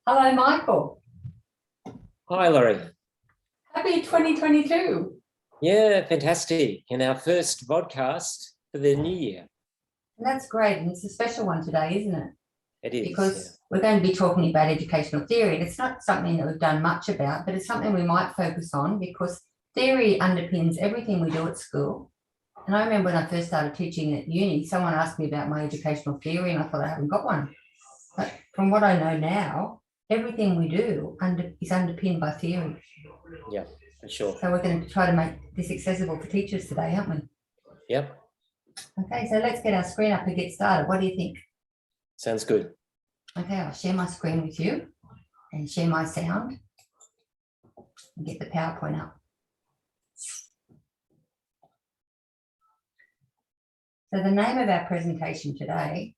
Hello, Michael. Hi, Lorri. Happy 2022. Yeah, fantastic. And our first vodcast for the new year. That's great. And it's a special one today, isn't it? It is. Because we're going to be talking about educational theory. And it's not something that we've done much about, but it's something we might focus on because theory underpins everything we do at school. And I remember when I first started teaching at uni, someone asked me about my educational theory and I thought I haven't got one. But from what I know now, everything we do is underpinned by theory. Yeah, for sure. So we're going to try to make this accessible for teachers today, aren't we? Yep. Okay, so let's get our screen up and get started. What do you think? Sounds good. Okay, I'll share my screen with you and share my sound and get the PowerPoint up. So the name of our presentation today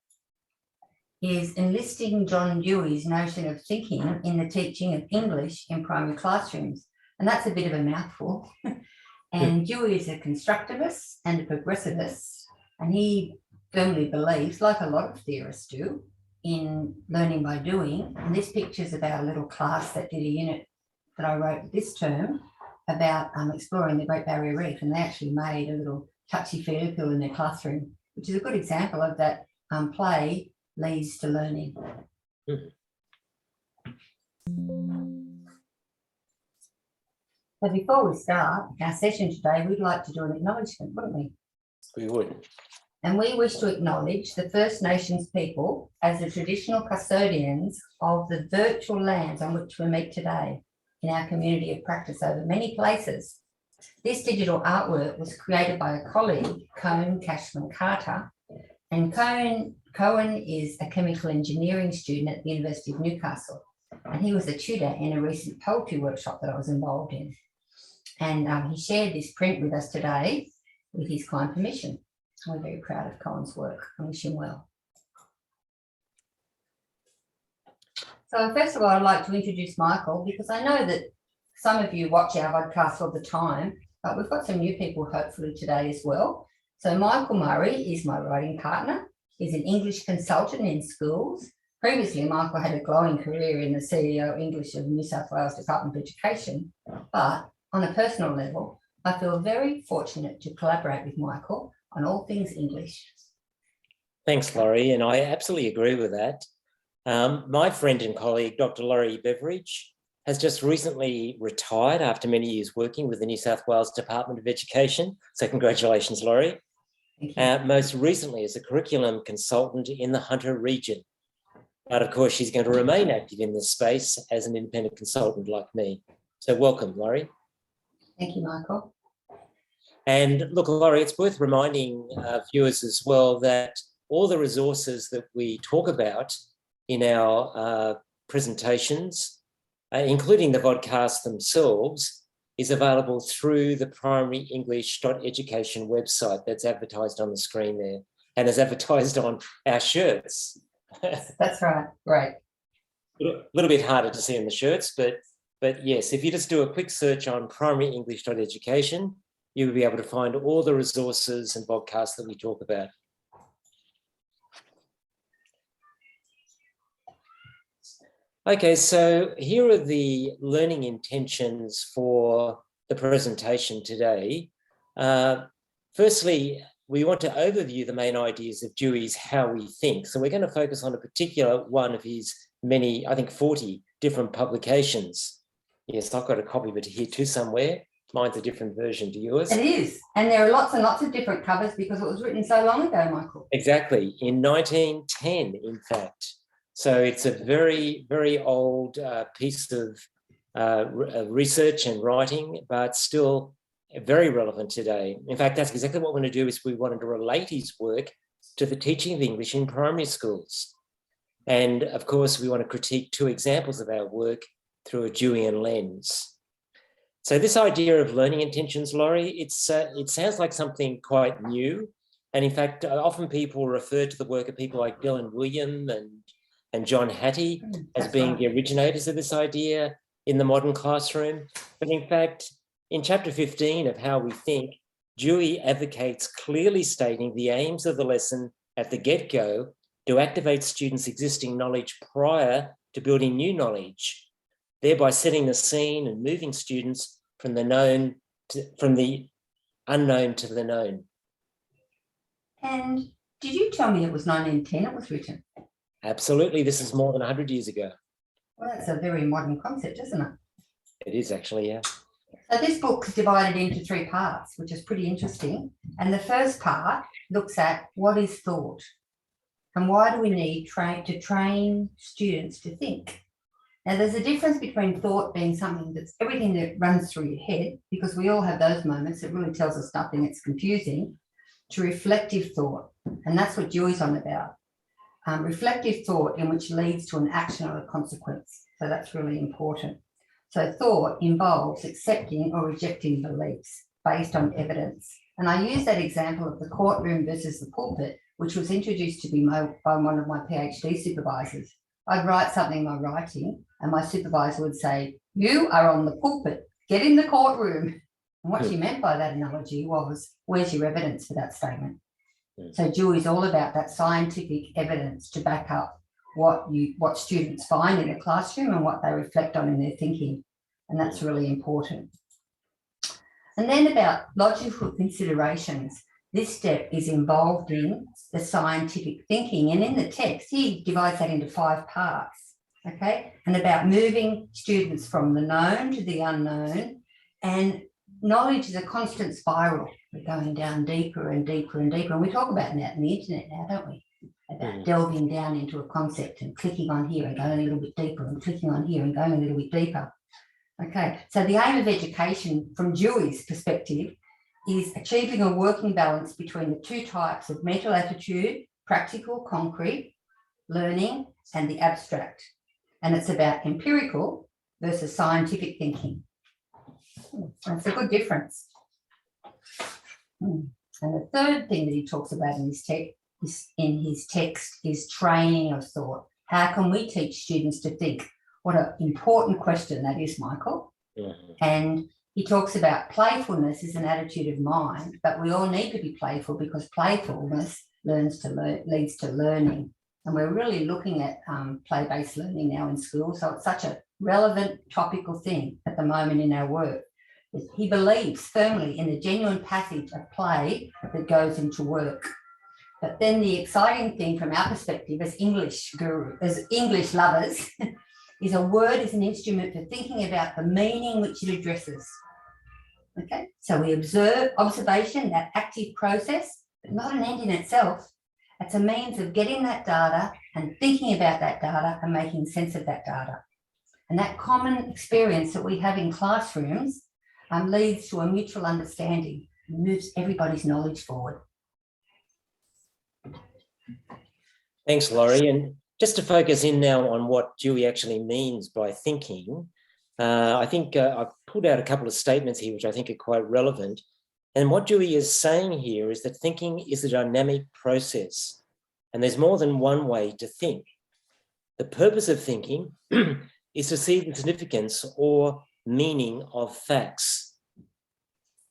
is Enlisting John Dewey's Notion of Thinking in the Teaching of English in Primary Classrooms. And that's a bit of a mouthful. And Dewey is a constructivist and a progressivist, and he firmly believes, like a lot of theorists do, in learning by doing. And this picture is about a little class that did a unit that I wrote this term about exploring the Great Barrier Reef, and they actually made a little touchy-feely pool in their classroom, which is a good example of that play leads to learning. So before we start our session today, we'd like to do an acknowledgement, wouldn't we? We would. And we wish to acknowledge the First Nations people as the traditional custodians of the virtual lands on which we meet today in our community of practice over many places. This digital artwork was created by a colleague, Cohen Cashman Carter, and Cohen is a chemical engineering student at the University of Newcastle, and he was a tutor in a recent poetry workshop that I was involved in. And he shared this print with us today with his kind permission. We're very proud of Cohen's work and wish him well. So first of all, I'd like to introduce Michael, because I know that some of you watch our podcast all the time, but we've got some new people hopefully today as well. So Michael Murray is my writing partner. He's an English consultant in schools. Previously, Michael had a glowing career in the CEO English of New South Wales Department of Education. But on a personal level, I feel very fortunate to collaborate with Michael on all things English. Thanks, Lorri, and I absolutely agree with that. My friend and colleague, Dr. Lorri Beveridge, has just recently retired after many years working with the New South Wales Department of Education. So congratulations, Lorri. Most recently as a curriculum consultant in the Hunter region. But of course, she's going to remain active in this space as an independent consultant like me. So welcome, Lorri. Thank you, Michael. And look, Lorri, it's worth reminding viewers as well that all the resources that we talk about in our presentations, including the vodcasts themselves, is available through the primaryenglish.education website that's advertised on the screen there and is advertised on our shirts. That's right, great. A little bit harder to see in the shirts, but yes, if you just do a quick search on primaryenglish.education, you will be able to find all the resources and podcasts that we talk about. Okay, so here are the learning intentions for the presentation today. Firstly, we want to overview the main ideas of Dewey's How We Think. So we're going to focus on a particular one of his many, I think 40 different publications. Yes, I've got a copy of it here too somewhere. Mine's a different version to yours. It is. And there are lots and lots of different covers because it was written so long ago, Michael. Exactly, in 1910, in fact. So it's a very, very old piece of research and writing, but still very relevant today. In fact, that's exactly what we're going to do, is we wanted to relate his work to the teaching of English in primary schools. And of course, we want to critique two examples of our work through a Deweyan lens. So this idea of learning intentions, Lorri, it sounds like something quite new. And in fact, often people refer to the work of people like Dylan William and John Hattie as being the originators of this idea in the modern classroom. But in fact, in chapter 15 of How We Think, Dewey advocates clearly stating the aims of the lesson at the get-go to activate students' existing knowledge prior to building new knowledge, thereby setting the scene and moving students from the unknown to the known. And did you tell me it was 1910 it was written? Absolutely, this is more than 100 years ago. Well, that's a very modern concept, isn't it? It is actually, yeah. So this book is divided into 3 parts, which is pretty interesting. And the first part looks at what is thought and why do we need to train students to think. Now, there's a difference between thought being something that's everything that runs through your head, because we all have those moments, it really tells us nothing, it's confusing, to reflective thought. And that's what Dewey's on about. Reflective thought in which leads to an action or a consequence. So that's really important. So thought involves accepting or rejecting beliefs based on evidence. And I use that example of the courtroom versus the pulpit, which was introduced to me by one of my PhD supervisors. I'd write something in my writing and my supervisor would say, "You are on the pulpit, get in the courtroom." And what she meant by that analogy was, where's your evidence for that statement? So Dewey's all about that scientific evidence to back up what students find in the classroom and what they reflect on in their thinking. And that's really important. And then about logical considerations. This step is involved in the scientific thinking. And in the text, he divides that into 5 parts, okay? And about moving students from the known to the unknown. And knowledge is a constant spiral. We're going down deeper and deeper and deeper. And we talk about that in the internet now, don't we? About delving down into a concept and clicking on here and going a little bit deeper and clicking on here and going a little bit deeper. Okay, so the aim of education from Dewey's perspective is achieving a working balance between the 2 types of mental attitude, practical, concrete, learning, and the abstract. And it's about empirical versus scientific thinking. That's a good difference. And the third thing that he talks about in his text is training of thought. How can we teach students to think? What an important question that is, Michael. And he talks about playfulness is an attitude of mind, but we all need to be playful because playfulness leads to learning. And we're really looking at play-based learning now in school. So it's such a relevant topical thing at the moment in our work. He believes firmly in the genuine passage of play that goes into work. But then the exciting thing from our perspective as English lovers, is a word is an instrument for thinking about the meaning which it addresses. Okay, so we observation, that active process, but not an end in itself. It's a means of getting that data and thinking about that data and making sense of that data. And that common experience that we have in classrooms leads to a mutual understanding and moves everybody's knowledge forward. Thanks, Lorri. And just to focus in now on what Dewey actually means by thinking, I think I've pulled out a couple of statements here which I think are quite relevant. And what Dewey is saying here is that thinking is a dynamic process, and there's more than one way to think. The purpose of thinking is to see the significance or meaning of facts.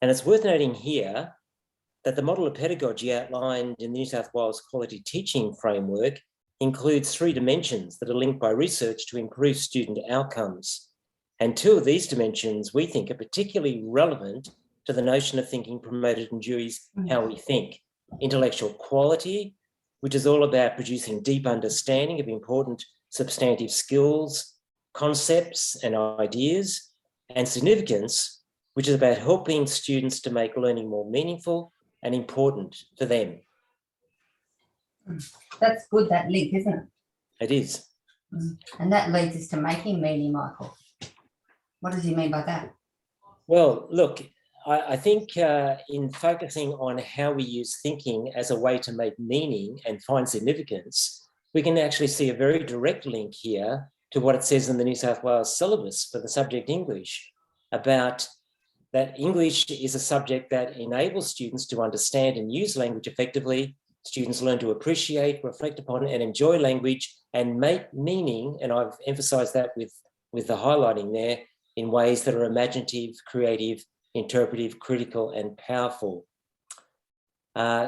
And it's worth noting here that the model of pedagogy outlined in the New South Wales Quality Teaching Framework includes 3 dimensions that are linked by research to improve student outcomes. And 2 of these dimensions we think are particularly relevant to the notion of thinking promoted in Dewey's How We Think. Intellectual quality, which is all about producing deep understanding of important substantive skills, concepts and ideas, and significance, which is about helping students to make learning more meaningful and important for them. That's good, that link, isn't it? It is. And that leads us to making meaning, Michael. What does he mean by that? Well, look, I think in focusing on how we use thinking as a way to make meaning and find significance, we can actually see a very direct link here to what it says in the New South Wales syllabus for the subject English, about that English is a subject that enables students to understand and use language effectively. Students learn to appreciate, reflect upon, and enjoy language and make meaning, and I've emphasised that with the highlighting there, in ways that are imaginative, creative, interpretive, critical, and powerful.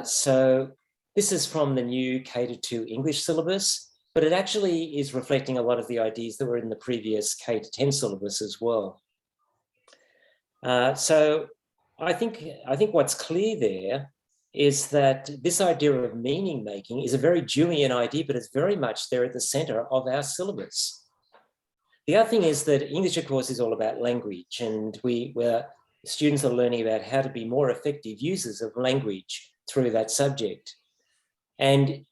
So this is from the new Cater to English syllabus, but it actually is reflecting a lot of the ideas that were in the previous K to 10 syllabus as well. So I think what's clear there is that this idea of meaning making is a very Deweyan idea, but it's very much there at the center of our syllabus. The other thing is that English, of course, is all about language, and where students are learning about how to be more effective users of language through that subject. And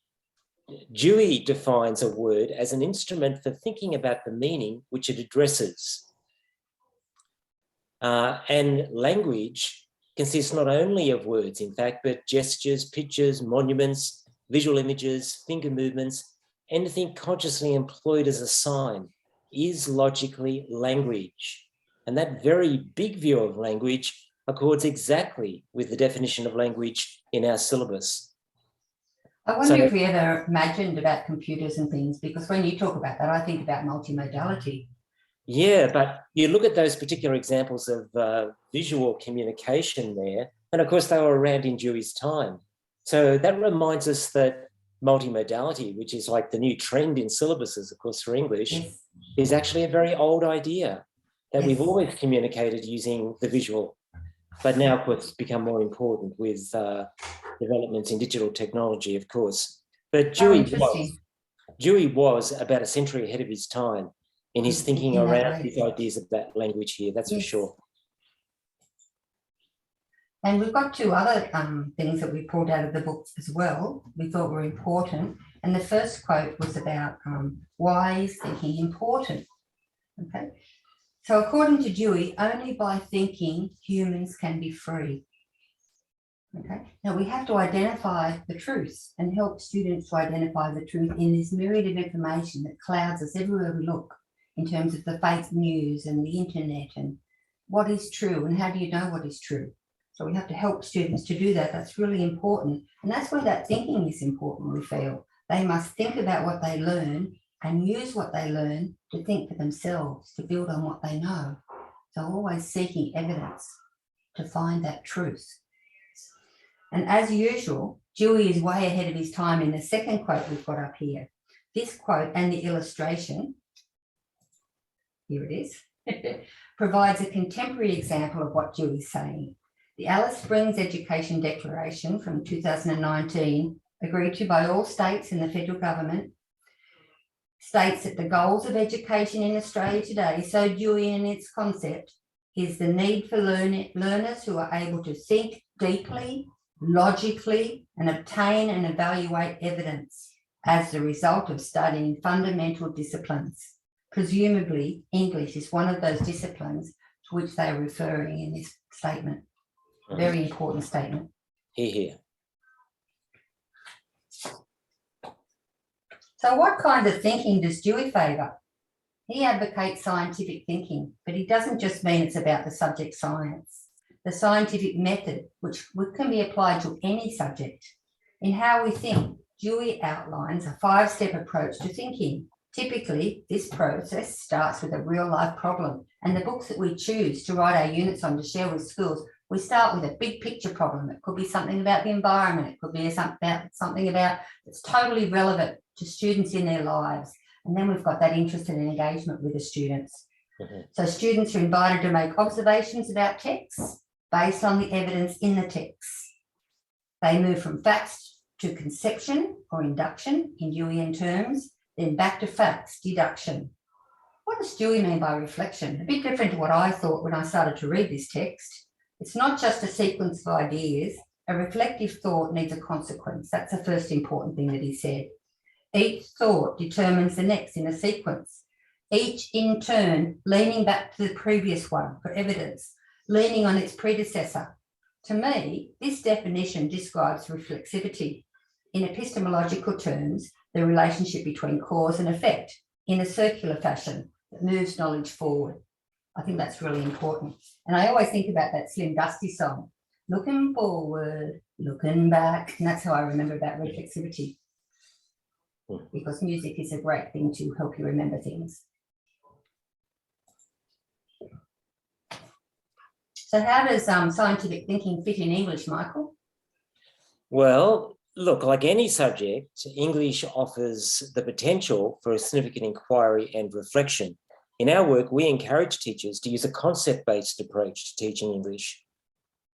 Dewey defines a word as an instrument for thinking about the meaning which it addresses. And language consists not only of words, in fact, but gestures, pictures, monuments, visual images, finger movements, anything consciously employed as a sign is logically language. And that very big view of language accords exactly with the definition of language in our syllabus. I wonder if we ever imagined about computers and things, because when you talk about that, I think about multimodality. Yeah, but you look at those particular examples of visual communication there, and of course they were around in Dewey's time. So that reminds us that multimodality, which is like the new trend in syllabuses, of course, for English, Yes. is actually a very old idea that Yes. we've always communicated using the visual. But now, of course, it's become more important with developments in digital technology, of course. But Dewey was about a century ahead of his time in his thinking around these ideas about language here, that's for sure. And we've got two other things that we pulled out of the book as well, we thought were important. And the first quote was about why is thinking important? Okay. So according to Dewey, only by thinking humans can be free. Okay. Now we have to identify the truth and help students to identify the truth in this myriad of information that clouds us everywhere we look, in terms of the fake news and the internet and what is true and how do you know what is true. So we have to help students to do that. That's really important. And that's where that thinking is important, we feel. They must think about what they learn and use what they learn to think for themselves, to build on what they know. So always seeking evidence to find that truth. And as usual, Dewey is way ahead of his time in the second quote we've got up here. This quote and the illustration, here it is, provides a contemporary example of what Dewey's saying. The Alice Springs Education Declaration from 2019, agreed to by all states and the federal government, states that the goals of education in Australia today, so Dewey in its concept, is the need for learners who are able to think deeply, logically, and obtain and evaluate evidence as the result of studying fundamental disciplines. Presumably, English is one of those disciplines to which they are referring in this statement. Very important statement. Here. So what kind of thinking does Dewey favour? He advocates scientific thinking, but he doesn't just mean it's about the subject science. The scientific method, which can be applied to any subject. In how we think, Dewey outlines a 5-step approach to thinking. Typically, this process starts with a real-life problem, and the books that we choose to write our units on to share with schools, we start with a big picture problem. It could be something about the environment. It could be something about that's totally relevant to students in their lives. And then we've got that interest and engagement with the students. So students are invited to make observations about texts based on the evidence in the text. They move from facts to conception or induction in Deweyan terms, then back to facts, deduction. What does Dewey mean by reflection? A bit different to what I thought when I started to read this text. It's not just a sequence of ideas. A reflective thought needs a consequence. That's the first important thing that he said. Each thought determines the next in a sequence, each in turn leaning back to the previous one for evidence, leaning on its predecessor. To me, this definition describes reflexivity. In epistemological terms, the relationship between cause and effect in a circular fashion that moves knowledge forward. I think that's really important. And I always think about that Slim Dusty song, looking forward, looking back. And that's how I remember about reflexivity, because music is a great thing to help you remember things. So how does scientific thinking fit in English, Michael? Well, look, like any subject, English offers the potential for a significant inquiry and reflection. In our work, we encourage teachers to use a concept-based approach to teaching English.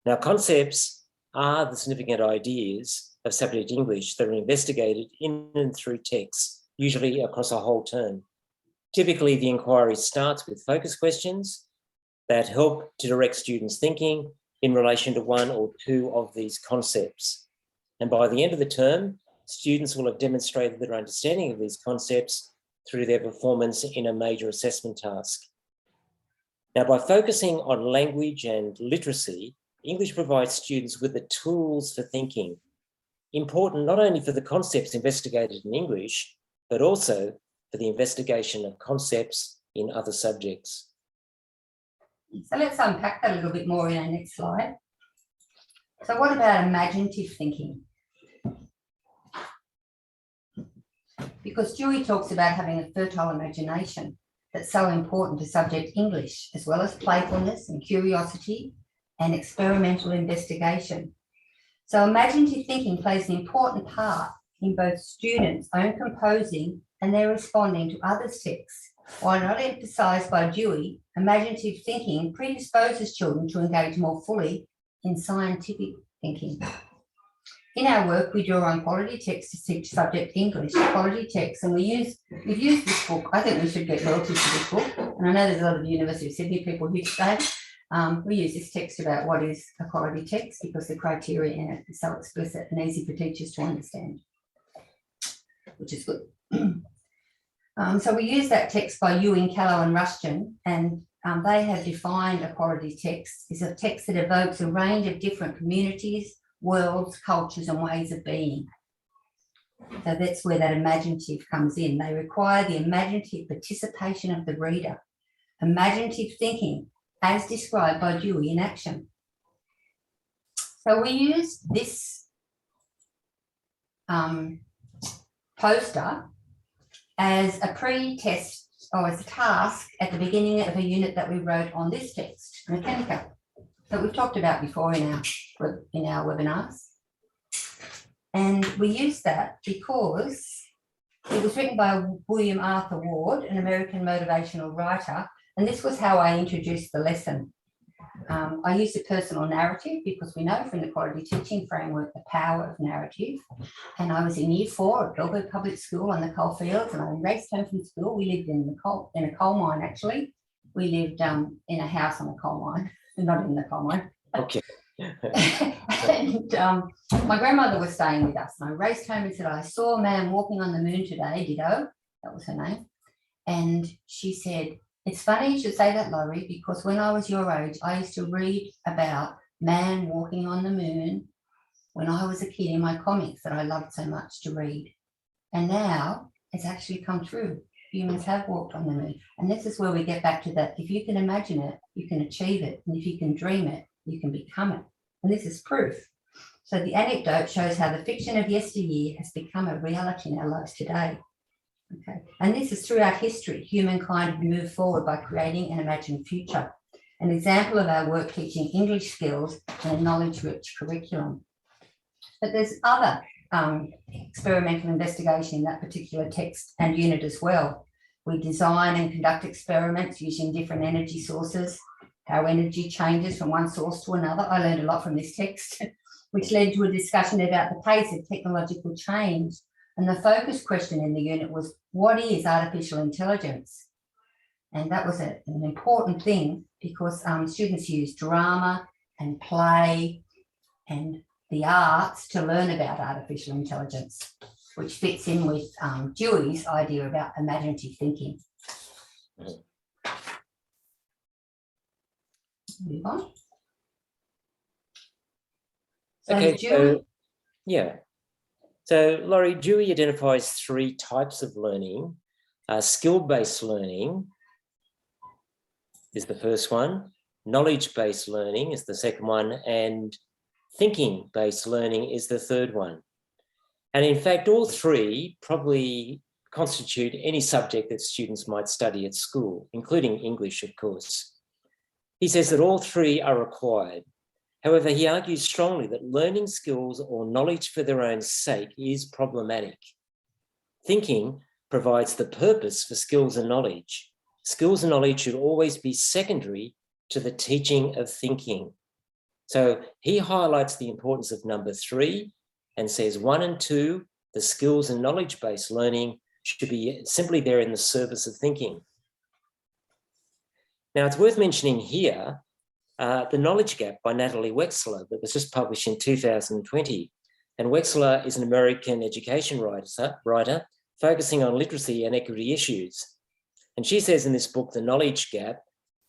Now, concepts are the significant ideas of subject English that are investigated in and through texts, usually across a whole term. Typically, the inquiry starts with focus questions that help to direct students' thinking in relation to one or two of these concepts. And by the end of the term, students will have demonstrated their understanding of these concepts through their performance in a major assessment task. Now, by focusing on language and literacy, English provides students with the tools for thinking, important not only for the concepts investigated in English, but also for the investigation of concepts in other subjects. So let's unpack that a little bit more in our next slide. So what about imaginative thinking? Because Dewey talks about having a fertile imagination that's so important to subject English, as well as playfulness and curiosity and experimental investigation. So imaginative thinking plays an important part in both students' own composing and their responding to others' texts. While not emphasised by Dewey, imaginative thinking predisposes children to engage more fully in scientific thinking. In our work, we draw on quality texts to teach subject English, quality texts, and we've used this book. I think we should get royalties for this book. And I know there's a lot of University of Sydney people here today. We use this text about what is a quality text because the criteria in it is so explicit and easy for teachers to understand, which is good. So we use that text by Ewing, Callow and Rushton, and they have defined a quality text is a text that evokes a range of different communities, worlds, cultures and ways of being. So that's where that imaginative comes in. They require the imaginative participation of the reader, imaginative thinking as described by Dewey in action. So we use this poster as a pre-test or as a task at the beginning of a unit that we wrote on this text, Mechanica, that we've talked about before in our webinars. And we used that because it was written by William Arthur Ward, an American motivational writer, and this was how I introduced the lesson. I used a personal narrative because we know from the quality teaching framework the power of narrative. And I was in year 4 at Belgrade Public School on the coalfields, and I raced home from school. We lived in a coal mine, actually. We lived in a house on a coal mine, not in the coal mine. Okay. And my grandmother was staying with us, and I raced home and said, I saw a man walking on the moon today, Ditto, that was her name. And she said, it's funny you should say that, Lorri, because when I was your age, I used to read about man walking on the moon when I was a kid in my comics that I loved so much to read. And now it's actually come true. Humans have walked on the moon. And this is where we get back to that. If you can imagine it, you can achieve it. And if you can dream it, you can become it. And this is proof. So the anecdote shows how the fiction of yesteryear has become a reality in our lives today. Okay. And this is throughout history. Humankind have moved forward by creating an imagined future. An example of our work teaching English skills and a knowledge-rich curriculum. But there's other experimental investigation in that particular text and unit as well. We design and conduct experiments using different energy sources, how energy changes from one source to another. I learned a lot from this text, which led to a discussion about the pace of technological change. And the focus question in the unit was, what is artificial intelligence? And that was an important thing because students use drama and play and the arts to learn about artificial intelligence, which fits in with Dewey's idea about imaginative thinking. Move on. Okay, So, Lorri, Dewey identifies 3 types of learning. Skill-based learning is the first one, knowledge-based learning is the second one, and thinking-based learning is the third one. And in fact, all 3 probably constitute any subject that students might study at school, including English, of course. He says that all 3 are required. However, he argues strongly that learning skills or knowledge for their own sake is problematic. Thinking provides the purpose for skills and knowledge. Skills and knowledge should always be secondary to the teaching of thinking. So he highlights the importance of number 3 and says 1 and 2, the skills and knowledge-based learning, should be simply there in the service of thinking. Now, it's worth mentioning here The Knowledge Gap by Natalie Wexler that was just published in 2020. And Wexler is an American education writer focusing on literacy and equity issues. And she says in this book, The Knowledge Gap,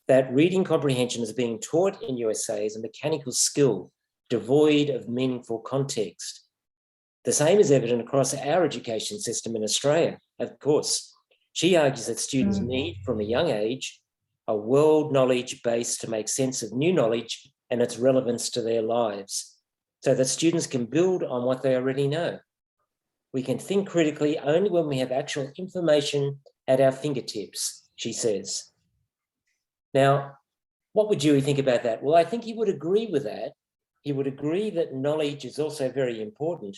that reading comprehension is being taught in USA as a mechanical skill devoid of meaningful context. The same is evident across our education system in Australia, of course. She argues that students need, from a young age, a world knowledge base to make sense of new knowledge and its relevance to their lives, so that students can build on what they already know. We can think critically only when we have actual information at our fingertips, she says. Now, what would Dewey think about that? Well, I think he would agree with that. He would agree that knowledge is also very important,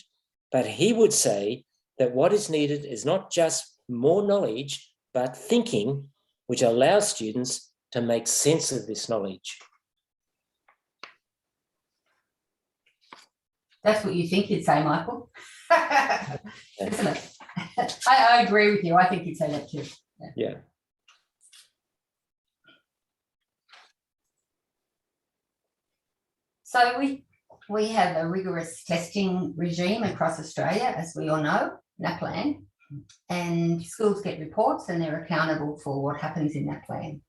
but he would say that what is needed is not just more knowledge, but thinking, which allows students to make sense of this knowledge. That's what you think you'd say, Michael. Isn't it? I agree with you. I think you'd say that too. Yeah. So we have a rigorous testing regime across Australia, as we all know, NAPLAN, and schools get reports and they're accountable for what happens in NAPLAN.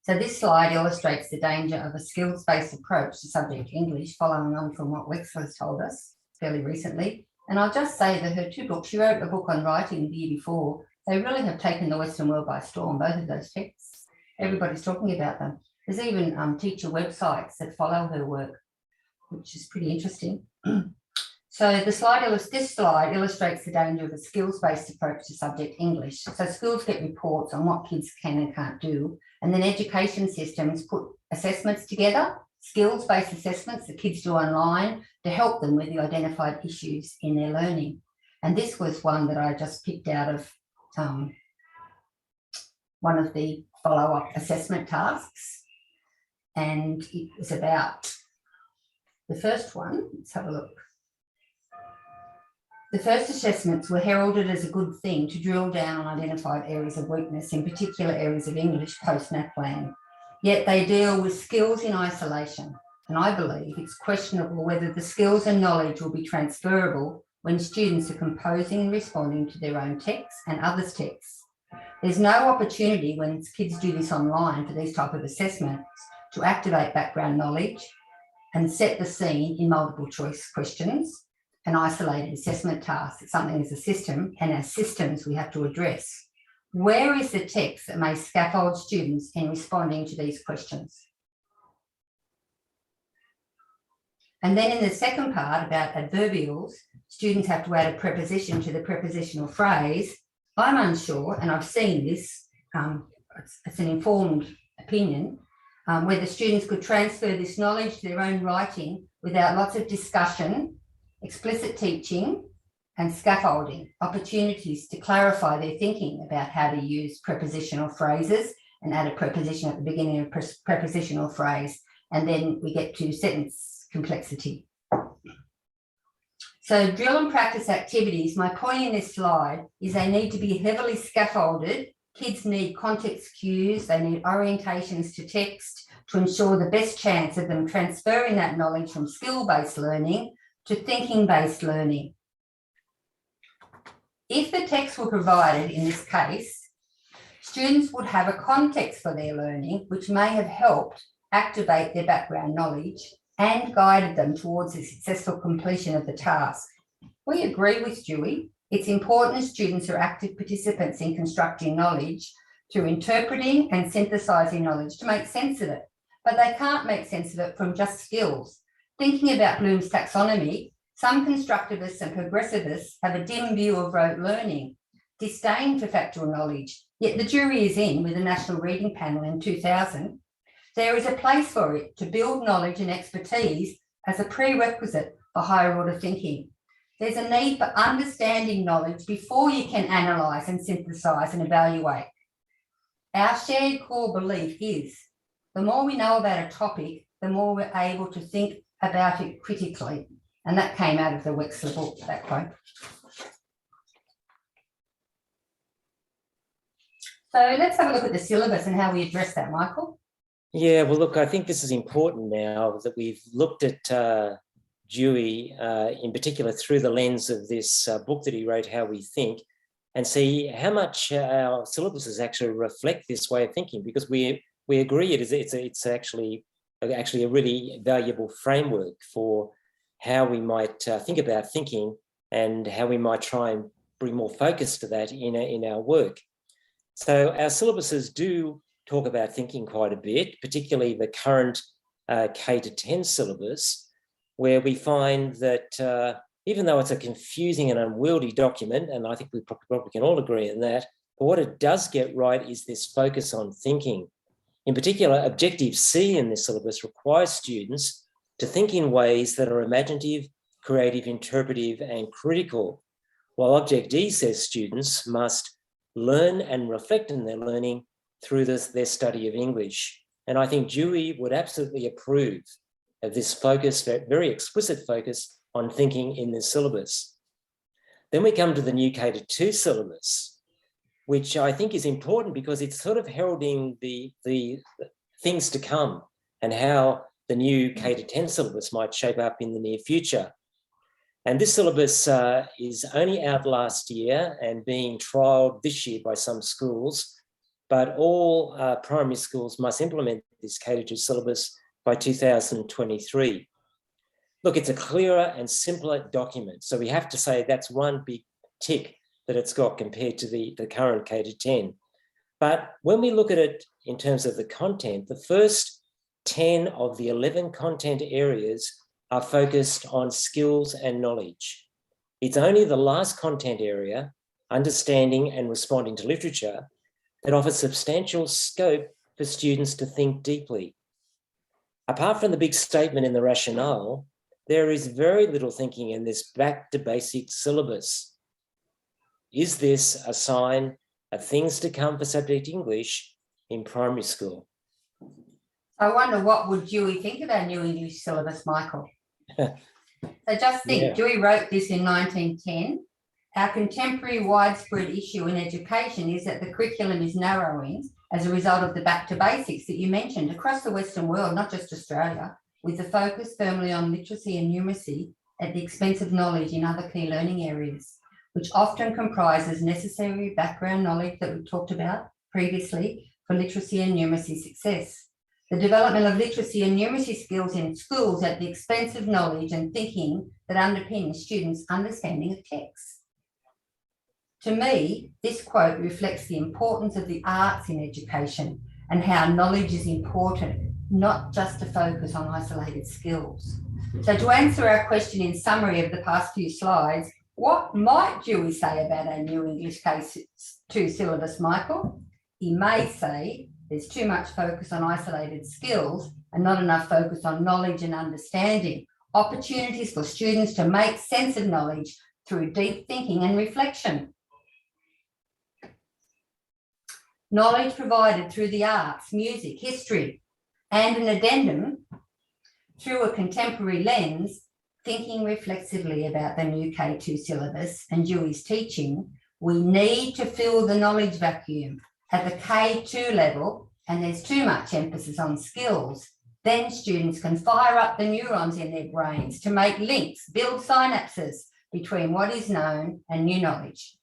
So this slide illustrates the danger of a skills-based approach to subject English, following on from what Wexler has told us fairly recently. And I'll just say that her 2 books, she wrote a book on writing the year before. They really have taken the Western world by storm, both of those texts. Everybody's talking about them. There's even teacher websites that follow her work, which is pretty interesting. So this slide illustrates the danger of a skills-based approach to subject English. So schools get reports on what kids can and can't do, and then education systems put assessments together, skills-based assessments that kids do online to help them with the identified issues in their learning. And this was one that I just picked out of one of the follow-up assessment tasks. And it was about the first one. Let's have a look. The first assessments were heralded as a good thing to drill down on identified areas of weakness, in particular areas of English post-NAPLAN. Yet they deal with skills in isolation, and I believe it's questionable whether the skills and knowledge will be transferable when students are composing and responding to their own texts and others' texts. There's no opportunity when kids do this online for these type of assessments to activate background knowledge and set the scene in multiple choice questions and isolated assessment tasks. It's something as a system, and as systems we have to address. Where is the text that may scaffold students in responding to these questions? And then in the second part about adverbials, students have to add a preposition to the prepositional phrase. I'm unsure, and I've seen this, it's an informed opinion, whether students could transfer this knowledge to their own writing without lots of discussion, explicit teaching and scaffolding, opportunities to clarify their thinking about how to use prepositional phrases and add a preposition at the beginning of a prepositional phrase. And then we get to sentence complexity. So drill and practice activities, my point in this slide is they need to be heavily scaffolded. Kids need context cues, they need orientations to text to ensure the best chance of them transferring that knowledge from skill-based learning to thinking-based learning. If the texts were provided in this case, students would have a context for their learning, which may have helped activate their background knowledge and guided them towards the successful completion of the task. We agree with Dewey. It's important that students are active participants in constructing knowledge through interpreting and synthesising knowledge to make sense of it. But they can't make sense of it from just skills. Thinking about Bloom's taxonomy, some constructivists and progressivists have a dim view of rote learning, disdain for factual knowledge, yet the jury is in with the National Reading Panel in 2000. There is a place for it to build knowledge and expertise, as a prerequisite for higher order thinking. There's a need for understanding knowledge before you can analyse and synthesise and evaluate. Our shared core belief is the more we know about a topic, the more we're able to think about it critically. And that came out of the Wexler book, that quote. So let's have a look at the syllabus and how we address that, Michael. Yeah, well, look, I think this is important now that we've looked at Dewey, in particular through the lens of this book that he wrote, How We Think, and see how much our syllabuses actually reflect this way of thinking, because we agree it's actually a really valuable framework for how we might think about thinking and how we might try and bring more focus to that in our work. So our syllabuses do talk about thinking quite a bit, particularly the current K-10 syllabus, where we find that even though it's a confusing and unwieldy document, and I think we probably can all agree on that, but what it does get right is this focus on thinking. In particular, Objective C in this syllabus requires students to think in ways that are imaginative, creative, interpretive, and critical, while Object D says students must learn and reflect in their learning through their study of English. And I think Dewey would absolutely approve of this focus, very explicit focus on thinking in this syllabus. Then we come to the new K-2 syllabus, which I think is important because it's sort of heralding the things to come and how the new K-10 syllabus might shape up in the near future. And this syllabus is only out last year and being trialled this year by some schools, but all primary schools must implement this K-2 syllabus by 2023. Look, it's a clearer and simpler document. So we have to say that's one big tick that it's got compared to the current K-10. But when we look at it in terms of the content, the first 10 of the 11 content areas are focused on skills and knowledge. It's only the last content area, understanding and responding to literature, that offers substantial scope for students to think deeply. Apart from the big statement in the rationale, there is very little thinking in this back to basics syllabus. Is this a sign of things to come for subject English in primary school? I wonder what would Dewey think of our new English syllabus, Michael? So just think, Yeah. Dewey wrote this in 1910. Our contemporary widespread issue in education is that the curriculum is narrowing as a result of the back to basics that you mentioned across the Western world, not just Australia, with the focus firmly on literacy and numeracy at the expense of knowledge in other key learning areas, which often comprises necessary background knowledge that we talked about previously for literacy and numeracy success. The development of literacy and numeracy skills in schools at the expense of knowledge and thinking that underpins students' understanding of text. To me, this quote reflects the importance of the arts in education and how knowledge is important, not just to focus on isolated skills. So to answer our question in summary of the past few slides, what might Dewey say about our new English K-2 syllabus, Michael? He may say there's too much focus on isolated skills and not enough focus on knowledge and understanding, opportunities for students to make sense of knowledge through deep thinking and reflection. Knowledge provided through the arts, music, history, and an addendum through a contemporary lens, thinking reflexively about the new K-2 syllabus and Dewey's teaching, we need to fill the knowledge vacuum at the K-2 level, and there's too much emphasis on skills. Then students can fire up the neurons in their brains to make links, build synapses between what is known and new knowledge.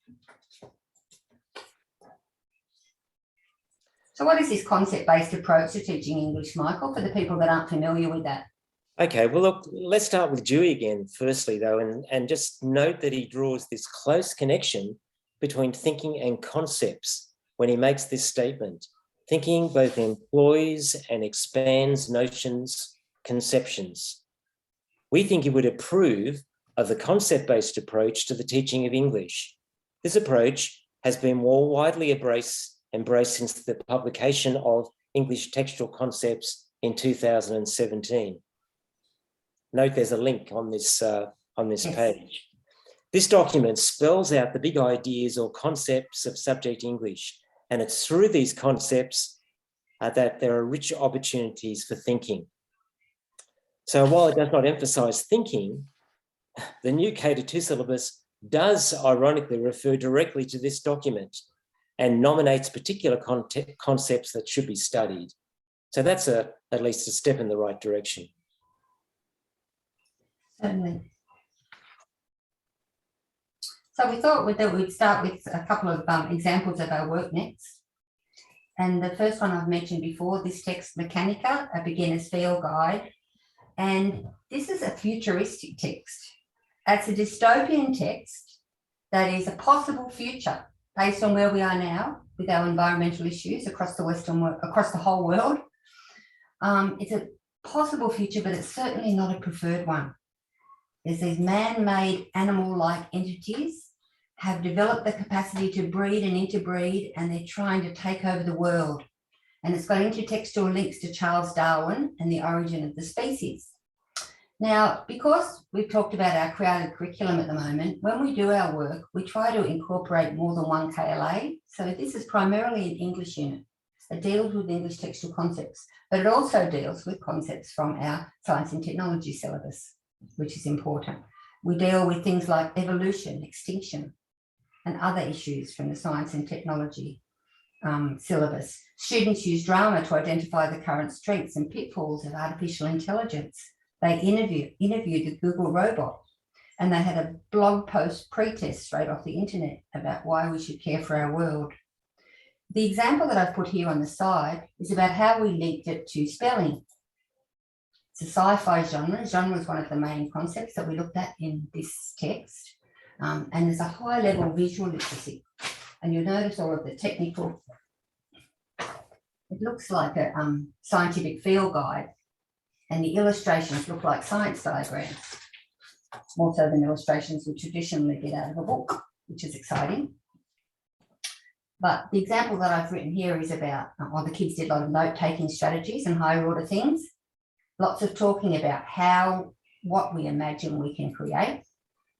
So what is this concept-based approach to teaching English, Michael, for the people that aren't familiar with that? Okay, well, look, let's start with Dewey again, firstly, though, and just note that he draws this close connection between thinking and concepts when he makes this statement. Thinking both employs and expands notions, conceptions. We think he would approve of the concept-based approach to the teaching of English. This approach has been more widely embraced since the publication of English textual concepts in 2017. Note there's a link on this Yes. page. This document spells out the big ideas or concepts of subject English, and it's through these concepts that there are rich opportunities for thinking. So while it does not emphasise thinking, the new K-2 syllabus does ironically refer directly to this document and nominates particular concepts that should be studied. So that's at least a step in the right direction. Certainly. So we thought that we'd start with a couple of examples of our work next. And the first one I've mentioned before, this text, Mechanica, a beginner's field guide. And this is a futuristic text. It's a dystopian text that is a possible future based on where we are now with our environmental issues across the whole world. It's a possible future, but it's certainly not a preferred one. There's these man-made animal-like entities have developed the capacity to breed and interbreed, and they're trying to take over the world. And it's got intertextual links to Charles Darwin and the origin of the species. Now, because we've talked about our creative curriculum at the moment, when we do our work, we try to incorporate more than one KLA. So this is primarily an English unit. It deals with English textual concepts, but it also deals with concepts from our science and technology syllabus, which is important. We deal with things like evolution, extinction, and other issues from the science and technology syllabus. Students use drama to identify the current strengths and pitfalls of artificial intelligence. They interviewed the Google robot, and they had a blog post pre-test straight off the internet about why we should care for our world. The example that I've put here on the side is about how we linked it to spelling. It's a sci-fi genre. Genre is one of the main concepts that we looked at in this text. And there's a high level visual literacy. And you'll notice all of the technical, it looks like a scientific field guide, and the illustrations look like science diagrams, more so than illustrations we traditionally get out of a book, which is exciting. But the example that I've written here is about, the kids did a lot of note-taking strategies and higher order things, lots of talking about what we imagine we can create,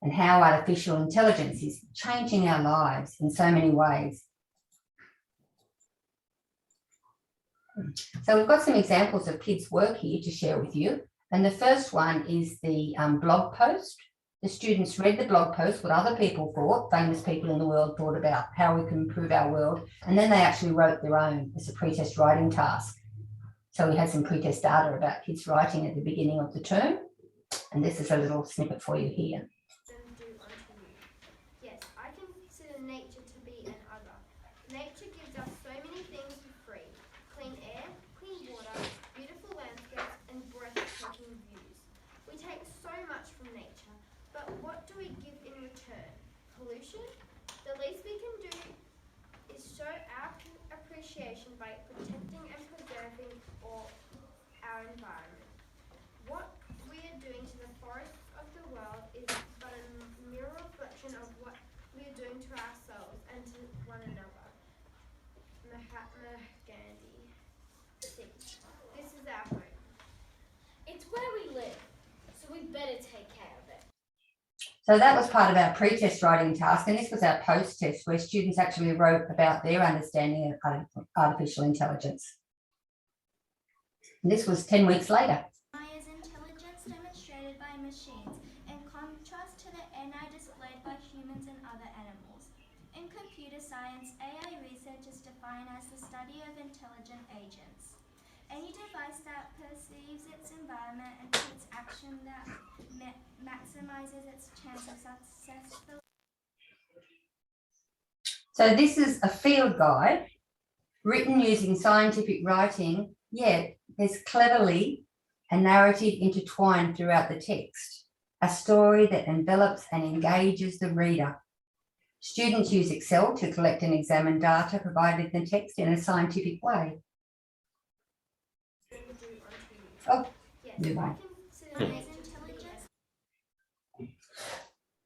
and how artificial intelligence is changing our lives in so many ways. So we've got some examples of kids' work here to share with you. And the first one is the blog post. The students read the blog post, what other people thought, famous people in the world thought about how we can improve our world. And then they actually wrote their own as a pretest writing task. So we had some pretest data about kids writing at the beginning of the term. And this is a little snippet for you here. Yes, I consider nature to be an other. Nature gives us so many things for free. Clean air, clean water, beautiful landscapes, and breathtaking views. We take so much from nature, but what do we give in return? Pollution? The least we can do is show our appreciation by protecting and preserving our environment. What we are doing to the forests of the world is but a mirror reflection of what we are doing to ourselves and to one another. Mahatma Gandhi. This is our home. It's where we live, so we better take care of it. So that was part of our pre-test writing task, and this was our post-test where students actually wrote about their understanding of artificial intelligence. And this was 10 weeks later. AI is intelligence demonstrated by machines, in contrast to the NI displayed by humans and other animals. In computer science, AI research is defined as the study of intelligent agents. Any device that perceives its environment and takes action that maximizes its chance of successful. So this is a field guide written using scientific writing, yet there's cleverly a narrative intertwined throughout the text, a story that envelops and engages the reader. Students use Excel to collect and examine data provided in the text in a scientific way. Oh, move on.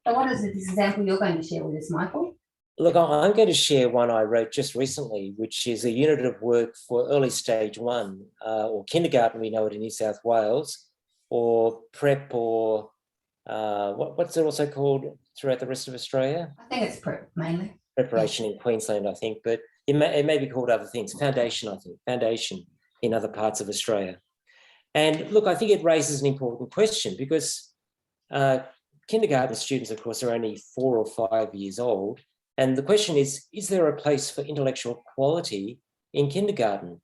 So what is this example you're going to share with us, Michael? Look, I'm going to share one I wrote just recently, which is a unit of work for early stage 1 or kindergarten, we know it in New South Wales, or prep, or what's it also called throughout the rest of Australia? I think it's prep mainly. Preparation in Queensland, I think, but it may be called other things. Foundation, I think, foundation in other parts of Australia. And look, I think it raises an important question because kindergarten students, of course, are only 4 or 5 years old. And the question is there a place for intellectual quality in kindergarten?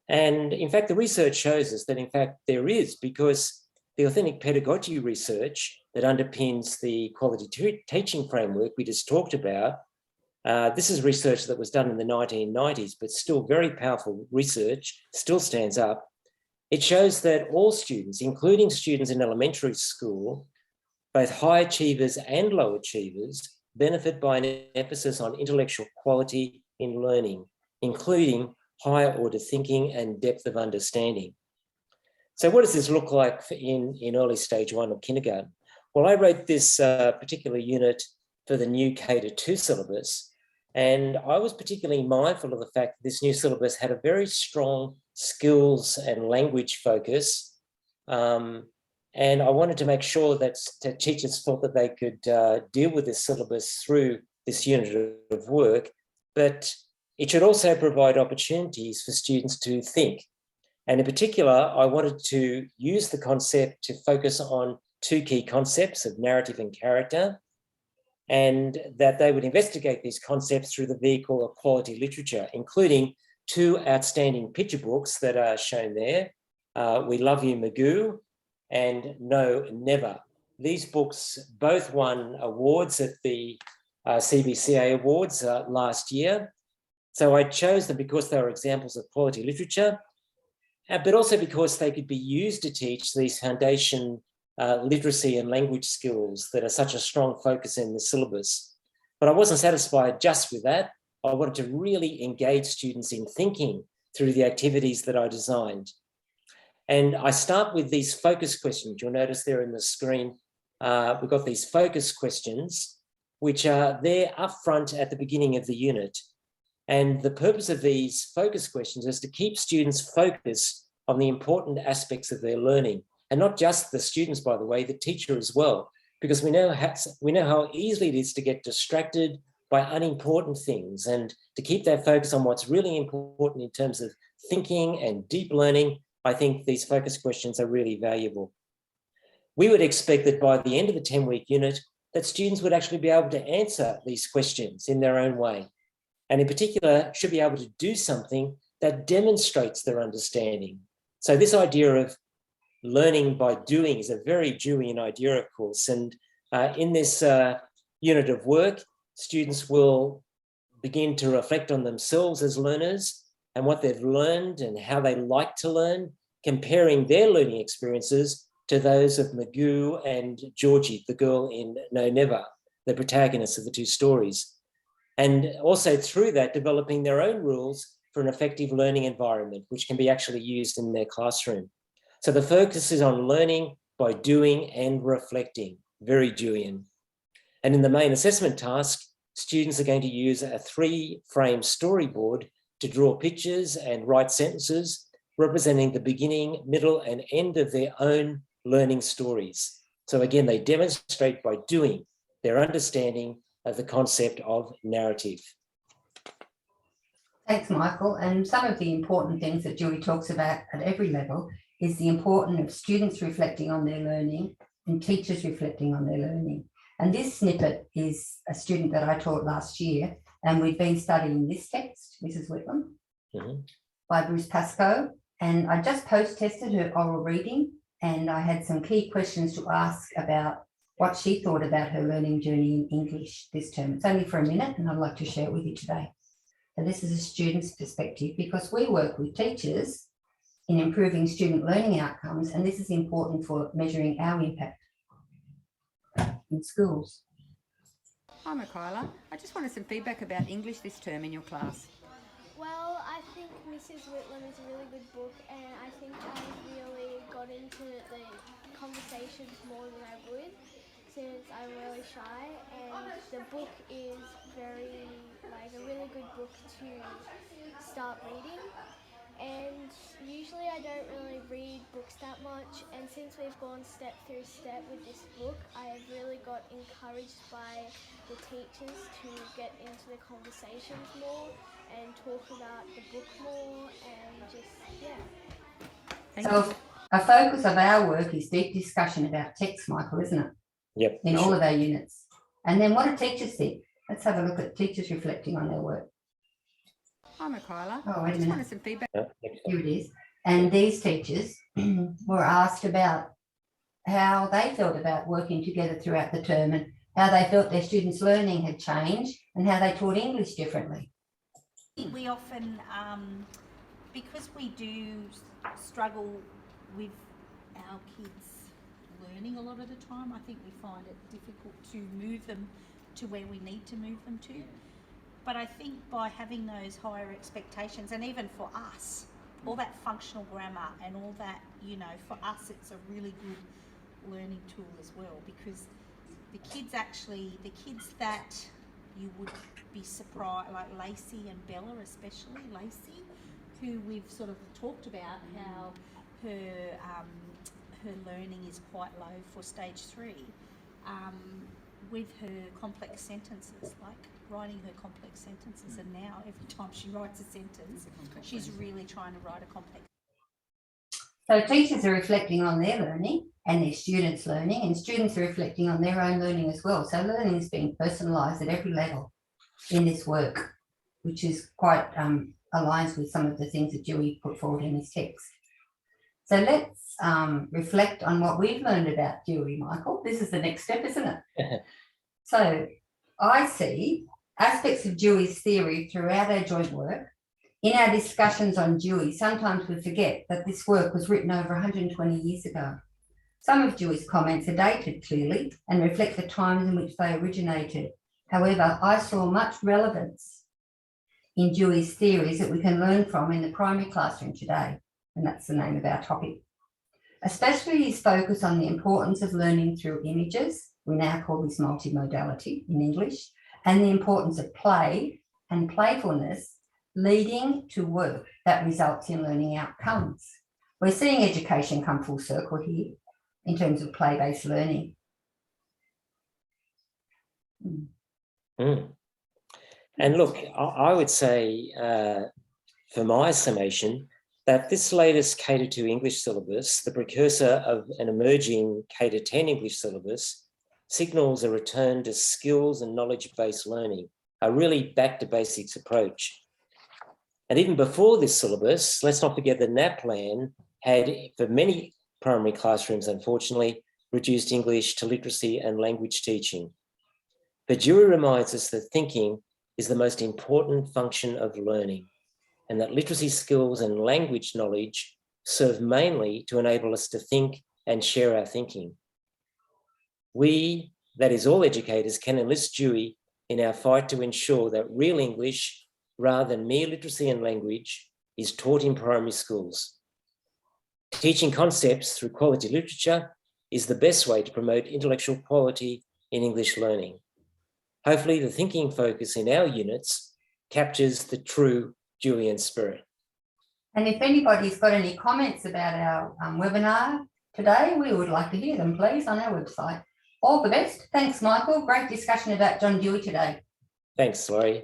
And in fact, the research shows us that, in fact, there is, because the authentic pedagogy research that underpins the quality teaching framework we just talked about, this is research that was done in the 1990s, but still very powerful research, still stands up. It shows that all students, including students in elementary school, both high achievers and low achievers, benefit by an emphasis on intellectual quality in learning, including higher order thinking and depth of understanding. So what does this look like in early stage 1 of kindergarten? Well, I wrote this particular unit for the new K-2 syllabus, and I was particularly mindful of the fact that this new syllabus had a very strong skills and language focus. And I wanted to make sure that teachers felt that they could deal with this syllabus through this unit of work, but it should also provide opportunities for students to think. And in particular, I wanted to use the concept to focus on 2 key concepts of narrative and character, and that they would investigate these concepts through the vehicle of quality literature, including 2 outstanding picture books that are shown there, We Love You, Magoo, and No, Never. These books both won awards at the CBCA Awards last year. So I chose them because they were examples of quality literature, but also because they could be used to teach these foundation literacy and language skills that are such a strong focus in the syllabus. But I wasn't satisfied just with that. I wanted to really engage students in thinking through the activities that I designed. And I start with these focus questions. You'll notice there in the screen, we've got these focus questions, which are there up front at the beginning of the unit. And the purpose of these focus questions is to keep students focused on the important aspects of their learning. And not just the students, by the way, the teacher as well, because we know how easily it is to get distracted by unimportant things, and to keep that focus on what's really important in terms of thinking and deep learning. I think these focus questions are really valuable. We would expect that by the end of the 10-week unit, that students would actually be able to answer these questions in their own way. And in particular, should be able to do something that demonstrates their understanding. So this idea of learning by doing is a very Deweyan idea, of course. And in this unit of work, students will begin to reflect on themselves as learners and what they've learned and how they like to learn, comparing their learning experiences to those of Magoo and Georgie, the girl in No Never, the protagonists of the 2 stories. And also through that, developing their own rules for an effective learning environment, which can be actually used in their classroom. So the focus is on learning by doing and reflecting, very Deweyan. And in the main assessment task, students are going to use a 3-frame storyboard to draw pictures and write sentences representing the beginning, middle, and end of their own learning stories. So again, they demonstrate by doing their understanding of the concept of narrative. Thanks, Michael. And some of the important things that Dewey talks about at every level is the importance of students reflecting on their learning and teachers reflecting on their learning. And this snippet is a student that I taught last year, and we've been studying this text, Mrs. Whitlam, by Bruce Pascoe. And I just post-tested her oral reading, and I had some key questions to ask about what she thought about her learning journey in English this term. It's only for a minute, and I'd like to share it with you today. So this is a student's perspective, because we work with teachers in improving student learning outcomes, and this is important for measuring our impact in schools. Hi, Michaela. I just wanted some feedback about English this term in your class. Well, I think Mrs. Whitlam is a really good book, and I think I really got into the conversations more than I would, since I'm really shy, and the book is a really good book to start reading. And Usually I don't really read books that much, and since we've gone step through step with this book, I have really got encouraged by the teachers to get into the conversations more and talk about the book more and just, yeah. Thank So you. a focus of our work is deep discussion about text, Michael, isn't it? Yep. In all sure. of our units. And then what do teachers think? Let's have a look at teachers reflecting on their work. Hi, Michaela. Oh, I wait a just minute. wanted some feedback. Next Here one. it is. And these teachers were asked about how they felt about working together throughout the term and how they felt their students' learning had changed and how they taught English differently. We often, because we do struggle with our kids learning a lot of the time, I think we find it difficult to move them to where we need to move them to. But I think by having those higher expectations, and even for us, all that functional grammar and all that, you know, for us it's a really good learning tool as well, because the kids that you would be surprised, like Lacey and Bella, especially Lacey, who we've sort of talked about how her learning is quite low for stage 3, with her complex sentences, like writing her complex sentences, and now every time she writes a sentence, she's really trying to write a complex. So teachers are reflecting on their learning and their students' learning, and students are reflecting on their own learning as well. So learning is being personalised at every level in this work, which is quite aligns with some of the things that Dewey put forward in his text. So let's reflect on what we've learned about Dewey, Michael. This is the next step, isn't it? So I see aspects of Dewey's theory throughout our joint work. In our discussions on Dewey, sometimes we forget that this work was written over 120 years ago. Some of Dewey's comments are dated clearly and reflect the times in which they originated. However, I saw much relevance in Dewey's theories that we can learn from in the primary classroom today, and that's the name of our topic. Especially his focus on the importance of learning through images, we now call this multimodality in English, and the importance of play and playfulness leading to work that results in learning outcomes. We're seeing education come full circle here in terms of play-based learning. And look, I would say for my summation, that this latest K-2 English syllabus, the precursor of an emerging K-10 English syllabus, signals a return to skills and knowledge-based learning, a really back-to-basics approach. And even before this syllabus, let's not forget that NAPLAN had, for many primary classrooms, unfortunately, reduced English to literacy and language teaching. But Dewey reminds us that thinking is the most important function of learning, and that literacy skills and language knowledge serve mainly to enable us to think and share our thinking. We, that is all educators, can enlist Dewey in our fight to ensure that real English, rather than mere literacy and language, is taught in primary schools. Teaching concepts through quality literature is the best way to promote intellectual quality in English learning. Hopefully, the thinking focus in our units captures the true Deweyan spirit. And if anybody's got any comments about our webinar today, we would like to hear them, please, on our website. All the best. Thanks, Michael. Great discussion about John Dewey today. Thanks, Lorri.